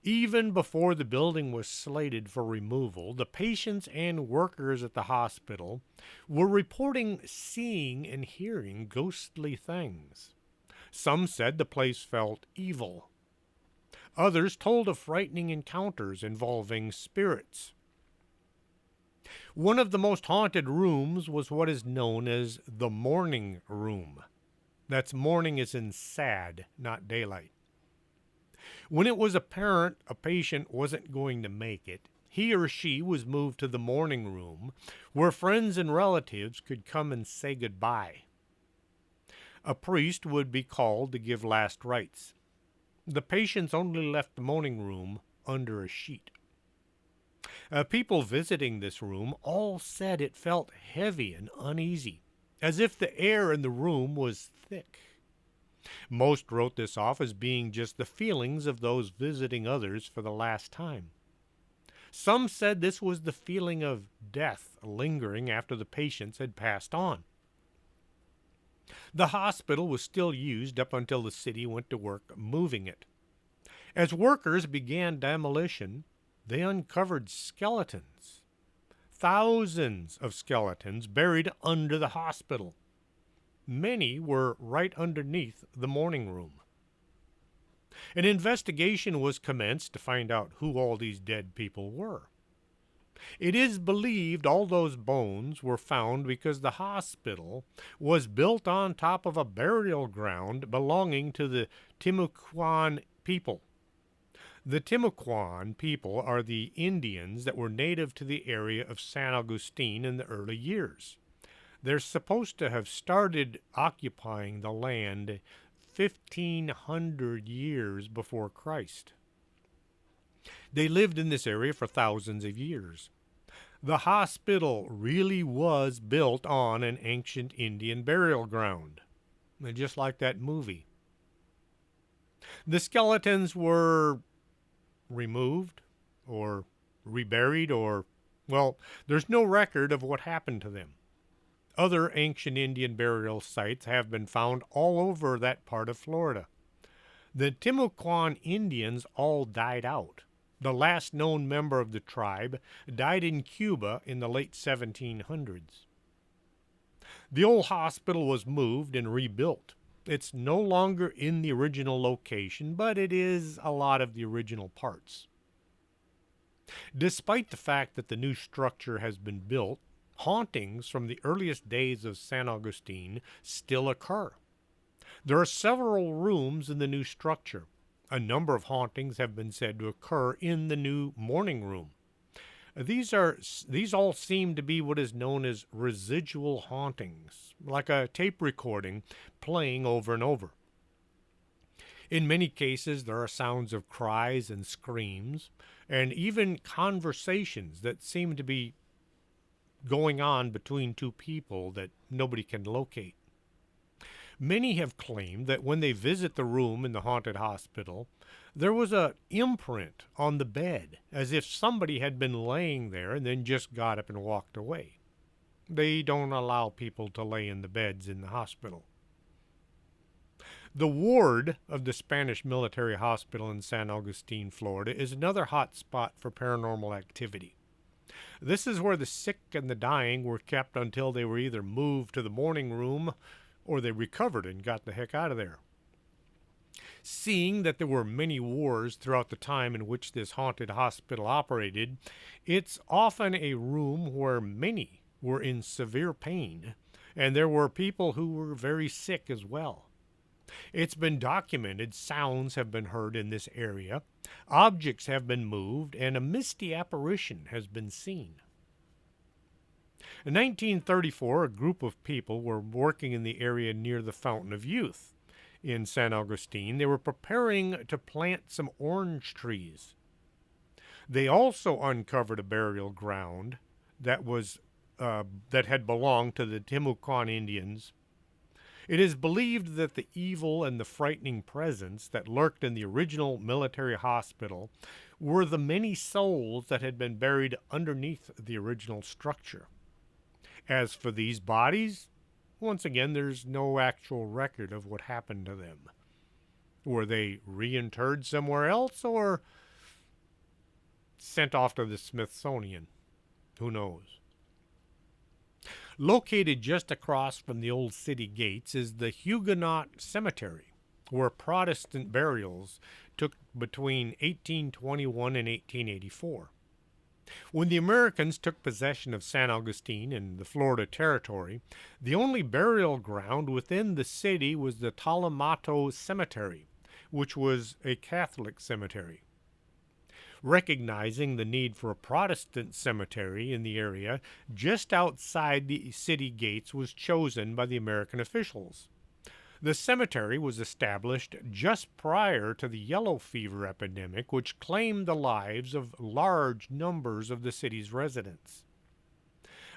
Speaker 2: Even before the building was slated for removal, the patients and workers at the hospital were reporting seeing and hearing ghostly things. Some said the place felt evil. Others told of frightening encounters involving spirits. One of the most haunted rooms was what is known as the morning room. That's morning as in sad, not daylight. When it was apparent a patient wasn't going to make it, he or she was moved to the morning room where friends and relatives could come and say goodbye. A priest would be called to give last rites. The patients only left the morning room under a sheet. People visiting this room all said it felt heavy and uneasy, as if the air in the room was thick. Most wrote this off as being just the feelings of those visiting others for the last time. Some said this was the feeling of death lingering after the patients had passed on. The hospital was still used up until the city went to work moving it. As workers began demolition, they uncovered skeletons. Thousands of skeletons buried under the hospital. Many were right underneath the morning room. An investigation was commenced to find out who all these dead people were. It is believed all those bones were found because the hospital was built on top of a burial ground belonging to the Timucuan people. The Timucuan people are the Indians that were native to the area of San Augustine in the early years. They're supposed to have started occupying the land 1,500 years before Christ. They lived in this area for thousands of years. The hospital really was built on an ancient Indian burial ground, just like that movie. The skeletons were removed or reburied or, well, there's no record of what happened to them. Other ancient Indian burial sites have been found all over that part of Florida. The Timucuan Indians all died out. The last known member of the tribe died in Cuba in the late 1700s. The old hospital was moved and rebuilt. It's no longer in the original location, but it is a lot of the original parts. Despite the fact that the new structure has been built, hauntings from the earliest days of San Augustine still occur. There are several rooms in the new structure. A number of hauntings have been said to occur in the new morning room. These all seem to be what is known as residual hauntings, like a tape recording playing over and over. In many cases, there are sounds of cries and screams, and even conversations that seem to be going on between two people that nobody can locate. Many have claimed that when they visit the room in the haunted hospital, there was a imprint on the bed, as if somebody had been laying there and then just got up and walked away. They don't allow people to lay in the beds in the hospital. The ward of the Spanish Military Hospital in San Augustine, Florida, is another hot spot for paranormal activity. This is where the sick and the dying were kept until they were either moved to the morning room or they recovered and got the heck out of there. Seeing that there were many wars throughout the time in which this haunted hospital operated, it's often a room where many were in severe pain, and there were people who were very sick as well. It's been documented sounds have been heard in this area, objects have been moved, and a misty apparition has been seen. In 1934, a group of people were working in the area near the Fountain of Youth in San Augustine. They were preparing to plant some orange trees. They also uncovered a burial ground that had belonged to the Timucuan Indians. It is believed that the evil and the frightening presence that lurked in the original military hospital were the many souls that had been buried underneath the original structure. As for these bodies, once again, there's no actual record of what happened to them. Were they reinterred somewhere else or sent off to the Smithsonian? Who knows? Located just across from the old city gates is the Huguenot Cemetery, where Protestant burials took between 1821 and 1884. When the Americans took possession of San Augustine and the Florida Territory, the only burial ground within the city was the Talamato Cemetery, which was a Catholic cemetery. Recognizing the need for a Protestant cemetery in the area, just outside the city gates was chosen by the American officials. The cemetery was established just prior to the yellow fever epidemic, which claimed the lives of large numbers of the city's residents.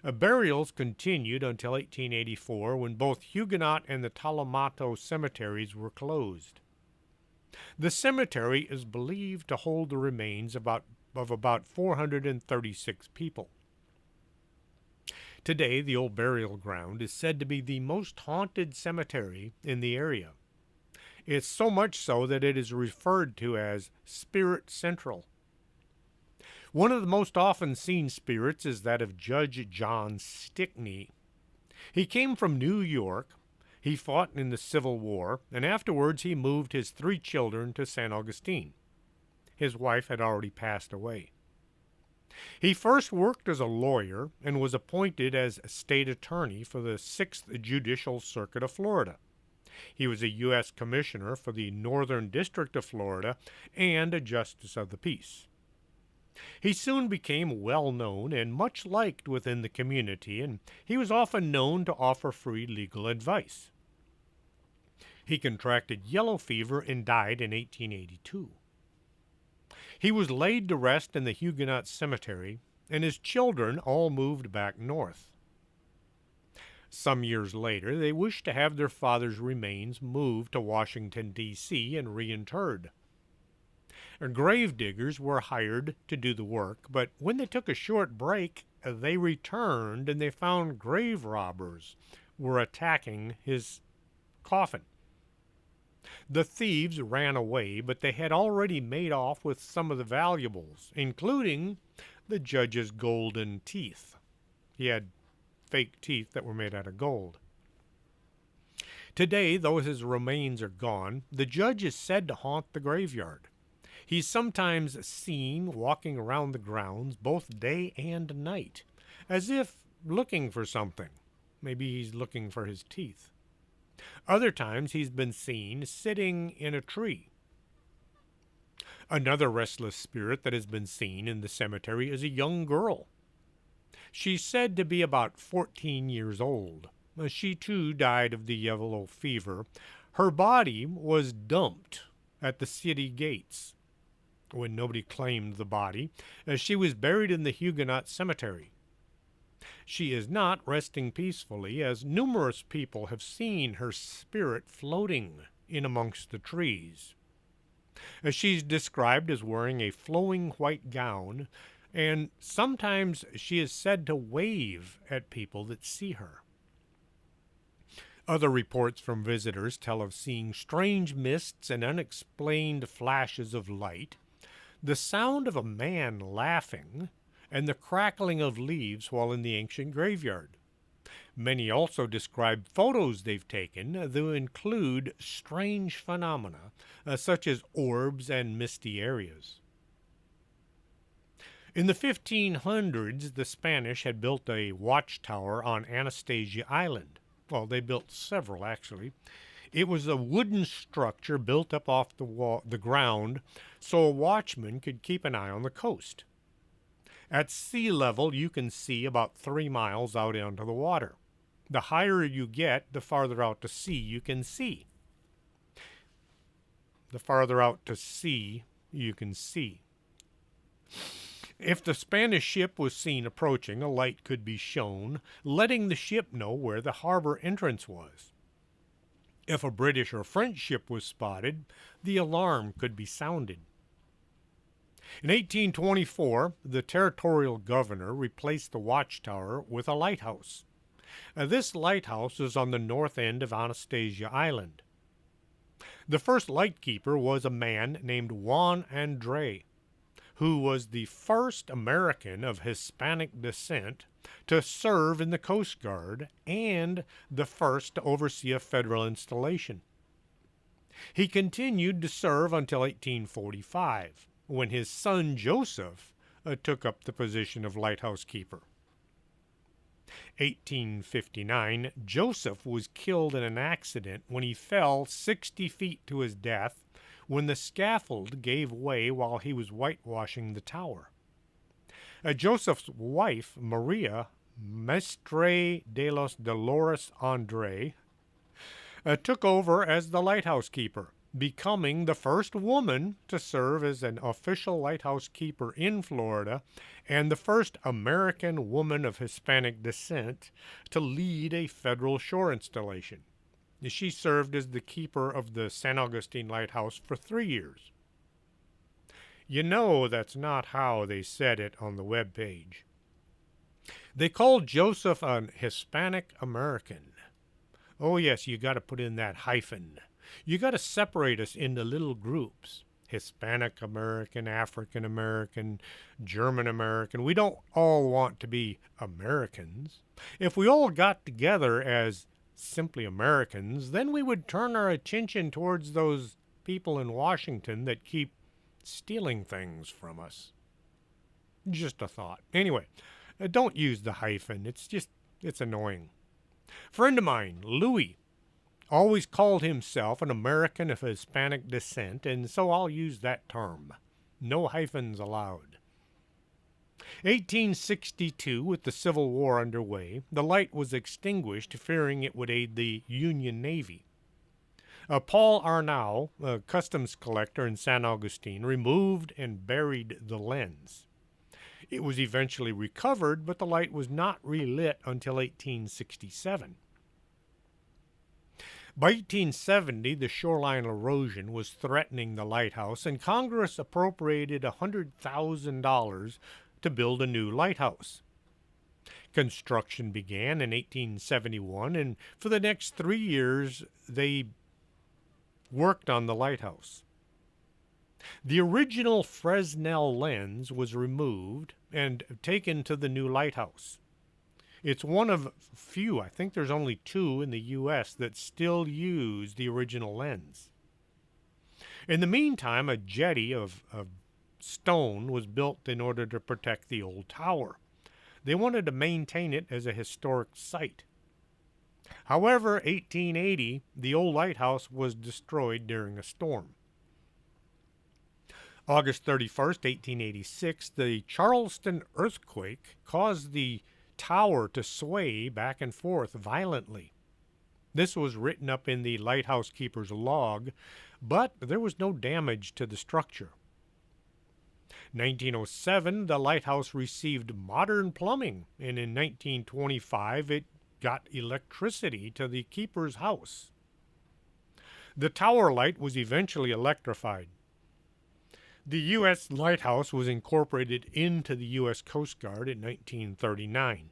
Speaker 2: Burials continued until 1884, when both Huguenot and the Talamato cemeteries were closed. The cemetery is believed to hold the remains of about 436 people. Today, the old burial ground is said to be the most haunted cemetery in the area. It's so much so that it is referred to as Spirit Central. One of the most often seen spirits is that of Judge John Stickney. He came from New York. He fought in the Civil War, and afterwards he moved his 3 children to San Augustine. His wife had already passed away. He first worked as a lawyer and was appointed as state attorney for the 6th Judicial Circuit of Florida. He was a U.S. Commissioner for the Northern District of Florida and a Justice of the Peace. He soon became well known and much liked within the community, and he was often known to offer free legal advice. He contracted yellow fever and died in 1882. He was laid to rest in the Huguenot Cemetery, and his children all moved back north. Some years later, they wished to have their father's remains moved to Washington, D.C. and reinterred. Grave diggers were hired to do the work, but when they took a short break, they returned and they found grave robbers were attacking his coffin. The thieves ran away, but they had already made off with some of the valuables, including the judge's golden teeth. He had fake teeth that were made out of gold. Today, though his remains are gone, the judge is said to haunt the graveyard. He's sometimes seen walking around the grounds both day and night, as if looking for something. Maybe he's looking for his teeth. Other times he's been seen sitting in a tree. Another restless spirit that has been seen in the cemetery is a young girl. She's said to be about 14 years old. She too died of the yellow fever. Her body was dumped at the city gates when nobody claimed the body, as she was buried in the Huguenot cemetery. She is not resting peacefully, as numerous people have seen her spirit floating in amongst the trees. She's described as wearing a flowing white gown, and sometimes she is said to wave at people that see her. Other reports from visitors tell of seeing strange mists and unexplained flashes of light, the sound of a man laughing, and the crackling of leaves while in the ancient graveyard. Many also describe photos they've taken that include strange phenomena, such as orbs and misty areas. In the 1500s, the Spanish had built a watchtower on Anastasia Island. Well, they built several, actually. It was a wooden structure built up off the ground so a watchman could keep an eye on the coast. At sea level, you can see about 3 miles out into the water. The higher you get, the farther out to sea you can see. The farther out to sea you can see. If the Spanish ship was seen approaching, a light could be shown, letting the ship know where the harbor entrance was. If a British or French ship was spotted, the alarm could be sounded. In 1824, the territorial governor replaced the watchtower with a lighthouse. This lighthouse is on the north end of Anastasia Island. The first lightkeeper was a man named Juan Andre, who was the first American of Hispanic descent to serve in the Coast Guard and the first to oversee a federal installation. He continued to serve until 1845, when his son Joseph took up the position of lighthouse keeper. 1859, Joseph was killed in an accident when he fell 60 feet to his death when the scaffold gave way while he was whitewashing the tower. Joseph's wife, Maria Mestre de los Dolores Andre, took over as the lighthouse keeper, becoming the first woman to serve as an official lighthouse keeper in Florida and the first American woman of Hispanic descent to lead a federal shore installation. She served as the keeper of the San Augustine Lighthouse for 3 years. You know that's not how they said it on the web page. They called Joseph an Hispanic American. Oh yes, you got to put in that hyphen. You got to separate us into little groups. Hispanic American, African American, German American. We don't all want to be Americans. If we all got together as simply Americans, then we would turn our attention towards those people in Washington that keep stealing things from us. Just a thought. Anyway, don't use the hyphen. It's annoying. Friend of mine, Louis, always called himself an American of Hispanic descent, and so I'll use that term. No hyphens allowed. 1862, with the Civil War underway, the light was extinguished, fearing it would aid the Union Navy. Paul Arnau, a customs collector in San Augustine, removed and buried the lens. It was eventually recovered, but the light was not relit until 1867. By 1870, the shoreline erosion was threatening the lighthouse, and Congress appropriated $100,000 to build a new lighthouse. Construction began in 1871, and for the next 3 years, they worked on the lighthouse. The original Fresnel lens was removed and taken to the new lighthouse. It's one of few, I think there's only 2 in the U.S. that still use the original lens. In the meantime, a jetty of stone was built in order to protect the old tower. They wanted to maintain it as a historic site. However, 1880, the old lighthouse was destroyed during a storm. August 31st, 1886, the Charleston earthquake caused the tower to sway back and forth violently. This was written up in the lighthouse keeper's log, but there was no damage to the structure. 1907, the lighthouse received modern plumbing, and in 1925 it got electricity to the keeper's house. The tower light was eventually electrified. The U.S. lighthouse was incorporated into the U.S. Coast Guard in 1939.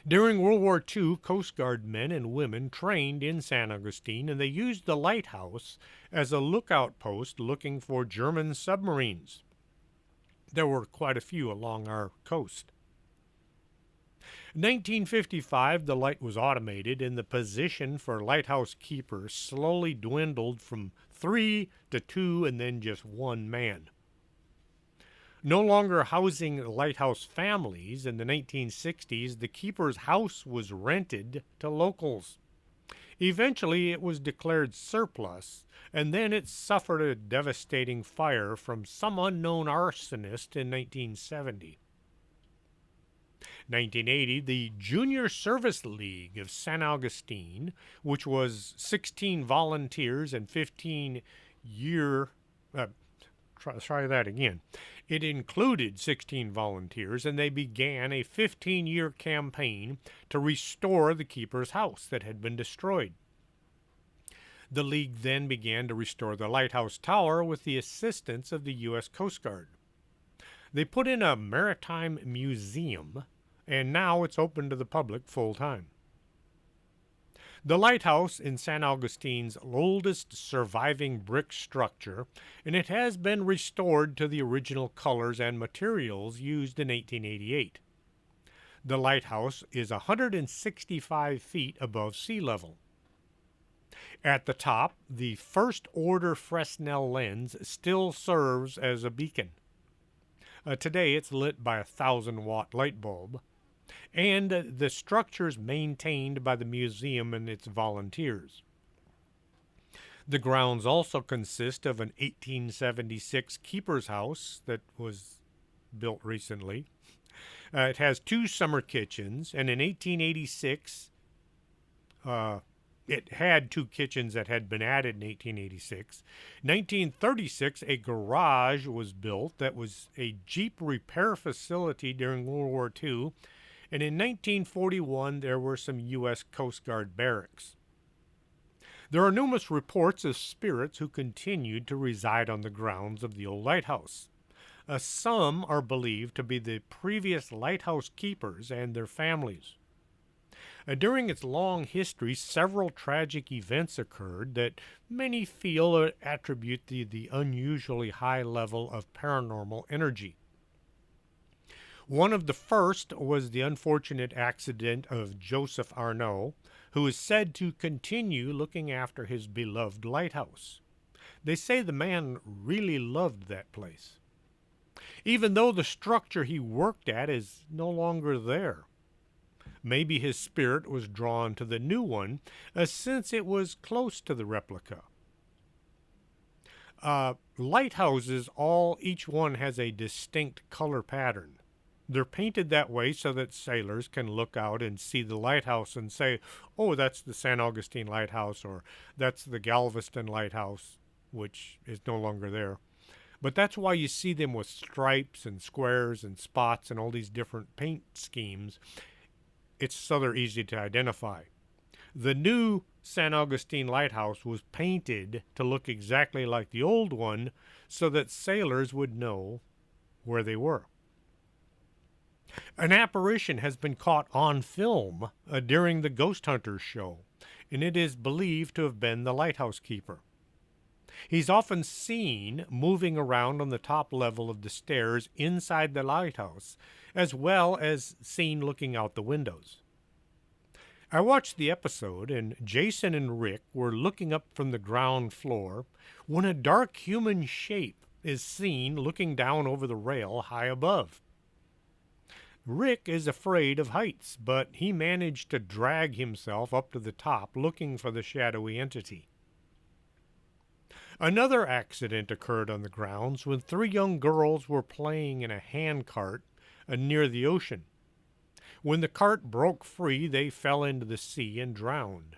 Speaker 2: During World War II, Coast Guard men and women trained in San Augustine, and they used the lighthouse as a lookout post looking for German submarines. There were quite a few along our coast. In 1955, the light was automated, and the position for lighthouse keepers slowly dwindled from 3 to 2 and then just 1 man. No longer housing lighthouse families, in the 1960s, the keeper's house was rented to locals. Eventually, it was declared surplus, and then it suffered a devastating fire from some unknown arsonist in 1970. 1980, the Junior Service League of San Augustine, which was 16 volunteers and 15-year... try that again. It included 16 volunteers, and they began a 15-year campaign to restore the keeper's house that had been destroyed. The League then began to restore the lighthouse tower with the assistance of the U.S. Coast Guard. They put in a maritime museum, and now it's open to the public full-time. The lighthouse in San Augustine's oldest surviving brick structure, and it has been restored to the original colors and materials used in 1888. The lighthouse is 165 feet above sea level. At the top, the first-order Fresnel lens still serves as a beacon. Today, it's lit by a 1,000-watt light bulb, and the structure is maintained by the museum and its volunteers. The grounds also consist of an 1876 keeper's house that was built recently. It has 2 summer kitchens, and in 1886, it had 2 kitchens that had been added in 1886. 1936, a garage was built that was a Jeep repair facility during World War II, and in 1941, there were some U.S. Coast Guard barracks. There are numerous reports of spirits who continued to reside on the grounds of the old lighthouse. Some are believed to be the previous lighthouse keepers and their families. During its long history, several tragic events occurred that many feel attribute to the unusually high level of paranormal energy. One of the first was the unfortunate accident of Joseph Arnaud, who is said to continue looking after his beloved lighthouse. They say the man really loved that place, even though the structure he worked at is no longer there. Maybe his spirit was drawn to the new one, since it was close to the replica. Lighthouses, each one has a distinct color pattern. They're painted that way so that sailors can look out and see the lighthouse and say, oh, that's the San Augustine Lighthouse, or that's the Galveston Lighthouse, which is no longer there. But that's why you see them with stripes and squares and spots and all these different paint schemes. It's so they're easy to identify. The new San Augustine Lighthouse was painted to look exactly like the old one so that sailors would know where they were. An apparition has been caught on film during the Ghost Hunters show, and it is believed to have been the lighthouse keeper. He's often seen moving around on the top level of the stairs inside the lighthouse, as well as seen looking out the windows. I watched the episode, and Jason and Rick were looking up from the ground floor when a dark human shape is seen looking down over the rail high above. Rick is afraid of heights, but he managed to drag himself up to the top looking for the shadowy entity. Another accident occurred on the grounds when 3 young girls were playing in a handcart near the ocean. When the cart broke free, they fell into the sea and drowned.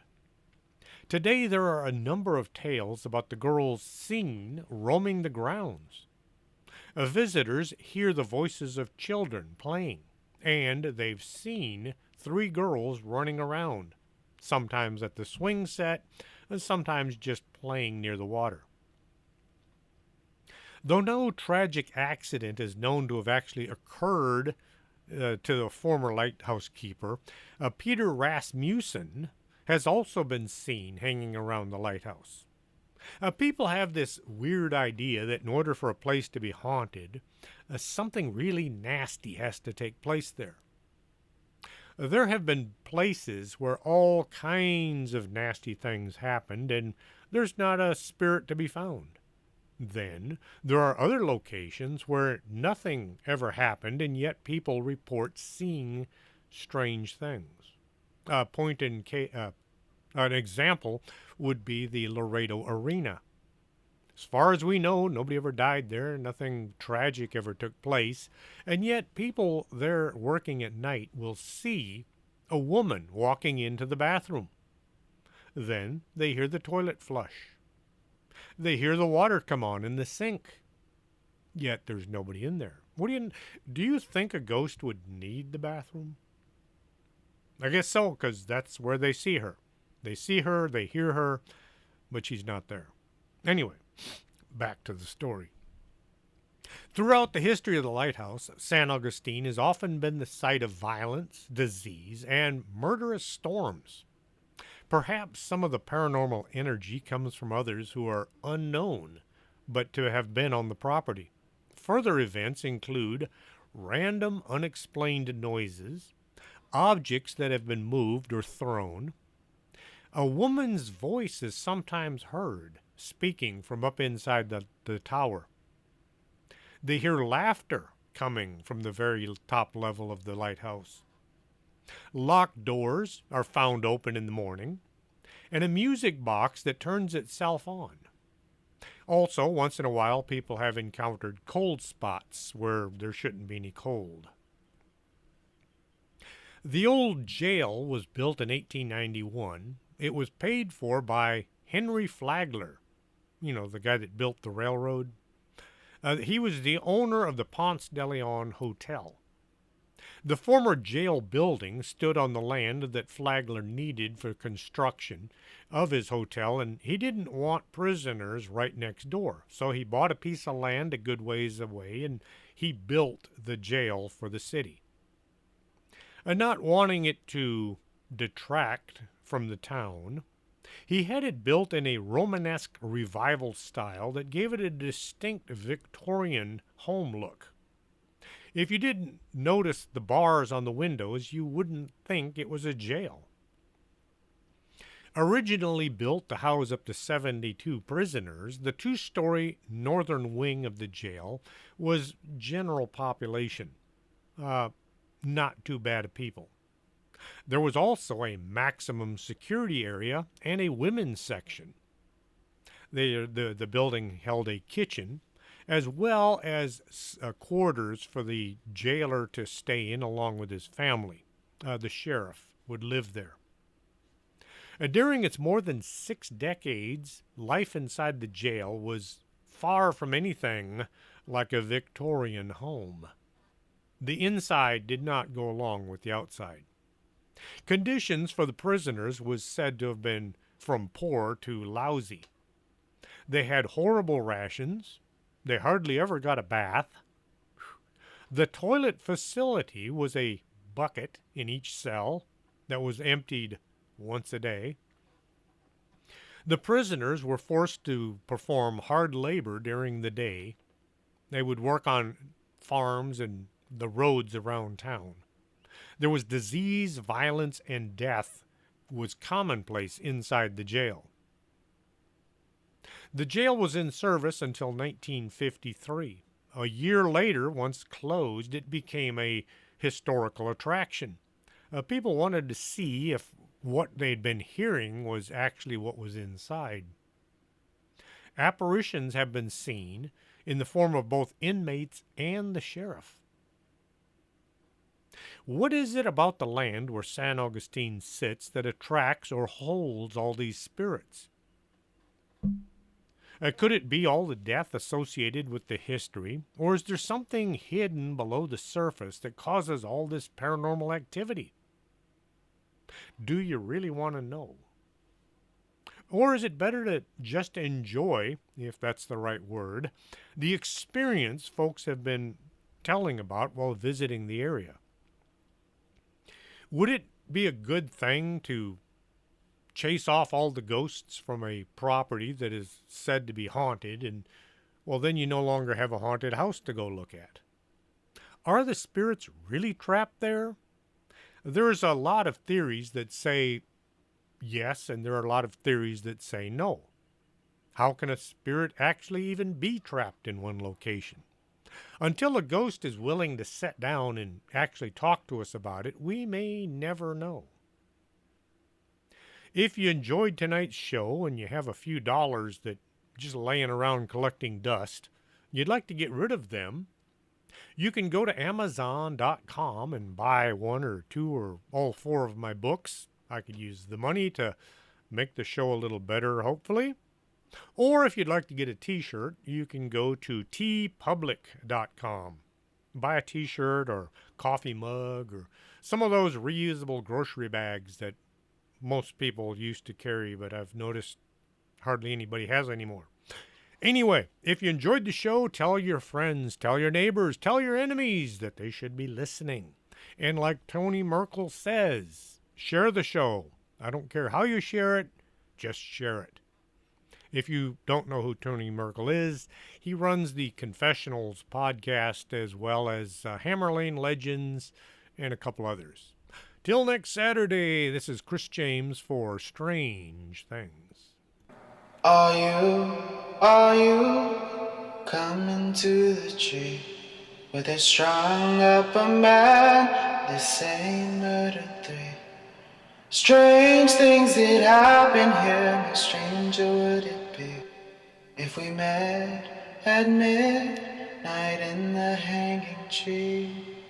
Speaker 2: Today, there are a number of tales about the girls seen roaming the grounds. Visitors hear the voices of children playing, and they've seen three girls running around, sometimes at the swing set, and sometimes just playing near the water. Though no tragic accident is known to have actually occurred to the former lighthouse keeper, Peter Rasmussen has also been seen hanging around the lighthouse. People have this weird idea that in order for a place to be haunted, something really nasty has to take place there. There have been places where all kinds of nasty things happened, and there's not a spirit to be found. Then there are other locations where nothing ever happened, and yet people report seeing strange things. An example would be the Laredo Arena. As far as we know, nobody ever died there, nothing tragic ever took place, and yet people there working at night will see a woman walking into the bathroom. Then they hear the toilet flush. They hear the water come on in the sink. Yet there's nobody in there. Do you think a ghost would need the bathroom? I guess so, because that's where they see her. They see her, they hear her, but she's not there. Anyway, back to the story. Throughout the history of the lighthouse, San Augustine has often been the site of violence, disease, and murderous storms. Perhaps some of the paranormal energy comes from others who are unknown, but to have been on the property. Further events include random unexplained noises, objects that have been moved or thrown. A woman's voice is sometimes heard speaking from up inside the tower. They hear laughter coming from the very top level of the lighthouse. Locked doors are found open in the morning, and a music box that turns itself on. Also, once in a while, people have encountered cold spots where there shouldn't be any cold. The old jail was built in 1891. It was paid for by Henry Flagler, the guy that built the railroad. He was the owner of the Ponce de Leon Hotel. The former jail building stood on the land that Flagler needed for construction of his hotel, and he didn't want prisoners right next door. So he bought a piece of land a good ways away, and he built the jail for the city. Not wanting it to detract from the town, he had it built in a Romanesque revival style that gave it a distinct Victorian home look. If you didn't notice the bars on the windows, you wouldn't think it was a jail. Originally built to house up to 72 prisoners, the two-story northern wing of the jail was general population. Not too bad of people. There was also a maximum security area and a women's section. The building held a kitchen, as well as quarters for the jailer to stay in along with his family. The sheriff would live there. During its more than 6 decades, life inside the jail was far from anything like a Victorian home. The inside did not go along with the outside. Conditions for the prisoners was said to have been from poor to lousy. They had horrible rations. They hardly ever got a bath. The toilet facility was a bucket in each cell that was emptied once a day. The prisoners were forced to perform hard labor during the day. They would work on farms and the roads around town. There was disease, violence, and death was commonplace inside the jail. The jail was in service until 1953. A year later, once closed, it became a historical attraction. People wanted to see if what they'd been hearing was actually what was inside. Apparitions have been seen in the form of both inmates and the sheriff. What is it about the land where San Augustine sits that attracts or holds all these spirits? Could it be all the death associated with the history, or is there something hidden below the surface that causes all this paranormal activity? Do you really want to know? Or is it better to just enjoy, if that's the right word, the experience folks have been telling about while visiting the area? Would it be a good thing to chase off all the ghosts from a property that is said to be haunted, and well, then you no longer have a haunted house to go look at? Are the spirits really trapped there? There's a lot of theories that say yes, and there are a lot of theories that say no. How can a spirit actually even be trapped in one location? Until a ghost is willing to sit down and actually talk to us about it, we may never know. If you enjoyed tonight's show and you have a few dollars that just laying around collecting dust, you'd like to get rid of them, you can go to Amazon.com and buy one or two or all four of my books. I could use the money to make the show a little better, hopefully. Or if you'd like to get a t-shirt, you can go to tpublic.com. Buy a t-shirt or coffee mug or some of those reusable grocery bags that most people used to carry, but I've noticed hardly anybody has anymore. Anyway, if you enjoyed the show, tell your friends, tell your neighbors, tell your enemies that they should be listening. And like Tony Merkel says, share the show. I don't care how you share it, just share it. If you don't know who Tony Merkel is, he runs the Confessionals podcast as well as Hammer Lane Legends and a couple others. Till next Saturday, this is Chris James for Strange Things.
Speaker 1: Are you coming to the tree where they strung up a man? They say murdered three. Strange things that happen here, no stranger would it be if we met at midnight in the hanging tree.